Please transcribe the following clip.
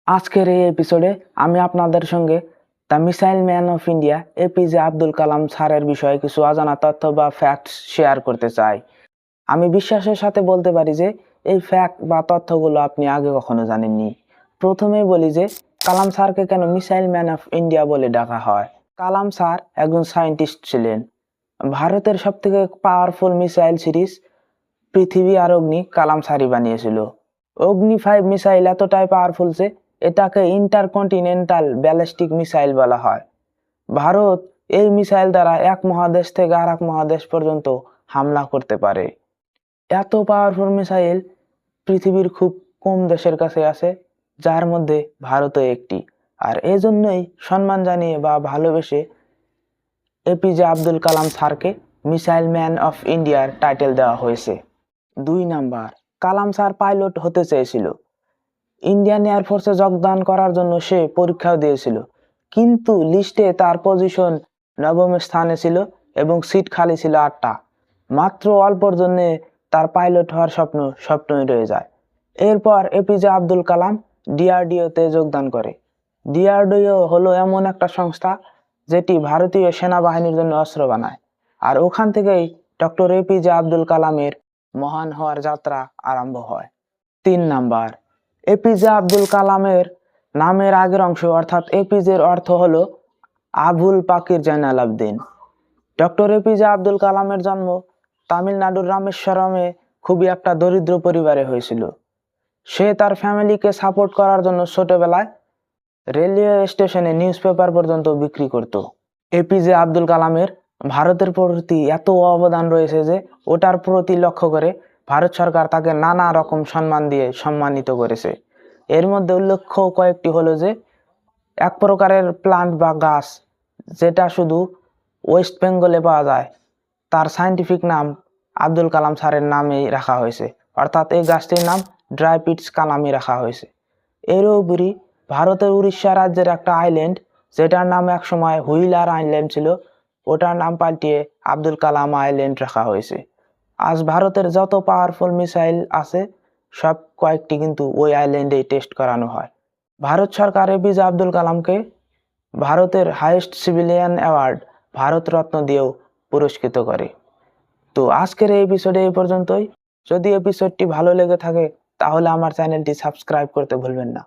আজকের এই এপিসোডে আমি আপনাদের সঙ্গে the missile man of India APJ Abdul Kalam স্যারের বিষয়ে কিছু অজানা তথ্য বা ফ্যাক্টস শেয়ার করতে চাই। আমি বিশ্বাসের সাথে বলতে পারি যে এই ফ্যাক্ট বা তথ্যগুলো আপনি আগে কখনো জানেননি। প্রথমেই বলি যে কালাম স্যারকে কেন মিসাইল ম্যান অফ ইন্ডিয়া বলে ডাকা হয়। কালাম স্যার একজন সায়েন্টিস্ট ছিলেন। ভারতের সবথেকে পাওয়ারফুল মিসাইল সিরিজ পৃথিবী আর অগ্নি কালাম স্যারই বানিয়েছিল। অগ্নি 5 মিসাইল এতটাই পাওয়ারফুল যে এটাকে ইন্টারকন্টিনেন্টাল ব্যালিস্টিক মিসাইল বলা হয়। ভারত এই মিসাইল দ্বারা এক মহাদেশ থেকে আর এক মহাদেশ পর্যন্ত হামলা করতে পারে। এত পাওয়ারফুল মিসাইল পৃথিবীর খুব কম দেশের কাছে আছে, যার মধ্যে ভারতও একটি। আর এজন্যই সম্মান জানিয়ে বা ভালোবেসে এপিজে আব্দুল কালাম স্যারকে মিসাইল ম্যান অফ ইন্ডিয়ার টাইটেল দেওয়া হয়েছে। 2 নাম্বার, কালাম স্যার পাইলট হতে চেয়েছিল। ইন্ডিয়ান এয়ারফোর্সে যোগদান করার জন্য সে পরীক্ষাও দিয়েছিল, কিন্তু লিস্টে তার পজিশন 9ম স্থানে ছিল এবং সিট খালি ছিল 8টা। মাত্র অল্পর জন্য তার পাইলট হওয়ার স্বপ্নই রয়ে যায়। এরপর এপিজে আব্দুল কালাম ডিআরডিওতে যোগদান করে। ডিআরডিও হলো এমন একটা সংস্থা যেটি ভারতীয় সেনাবাহিনীর জন্য অস্ত্র বানায়। আর ওখান থেকেই ডক্টর এপিজে আব্দুল কালামের মহান হওয়ার যাত্রা আরম্ভ হয়। 3 নাম্বার, এপিজে আব্দুল কালামের নামের আগের অংশ অর্থাৎ এপিজের অর্থ হলো আবুল পাকির জয়নাল আবদিন। ডক্টর এপিজে আব্দুল কালামের জন্ম তামিলনাড়ুর রামেশ্বরমে খুবই একটা দরিদ্র পরিবারে হয়েছিল। সে তার ফ্যামিলিকে সাপোর্ট করার জন্য ছোটবেলায় রেলওয়ে স্টেশনে নিউজ পেপার পর্যন্ত বিক্রি করত। এপিজে আব্দুল কালামের ভারতের প্রতি এত অবদান রয়েছে যে ওটার প্রতি লক্ষ্য করে ভারত সরকার তাকে নানা রকম সম্মান দিয়ে সম্মানিত করেছে। এর মধ্যে উল্লেখ্য কয়েকটি হলো যে এক প্রকারের প্লান্ট বা গাছ যেটা শুধু ওয়েস্ট বেঙ্গলে পাওয়া যায়, তার সায়েন্টিফিক নাম আব্দুল কালাম স্যারের নামেই রাখা হয়েছে, অর্থাৎ এই গাছটির নাম ড্রাইপিটস কালামি রাখা হয়েছে। এর উপরই ভারতের উড়িষ্যা রাজ্যের একটা আইল্যান্ড যেটার নাম একসময় হুইলার আইল্যান্ড ছিল, ওটার নাম পাল্টিয়ে আব্দুল কালাম আইল্যান্ড রাখা হয়েছে। আজ ভারতের যত পাওয়ারফুল মিসাইল আছে সব কয়েকটি কিন্তু ওই আইল্যান্ডেই টেস্ট করানো হয়। ভারত সরকার এপিজে আব্দুল কালামকে ভারতের highest civilian award Bharat Ratna দিয়েও পুরস্কৃত করে। তো আজকের এই এপিসোডে এই পর্যন্তই। যদি এপিসোডটি ভালো লেগে থাকে তাহলে আমার চ্যানেলটি সাবস্ক্রাইব করতে ভুলবেন না।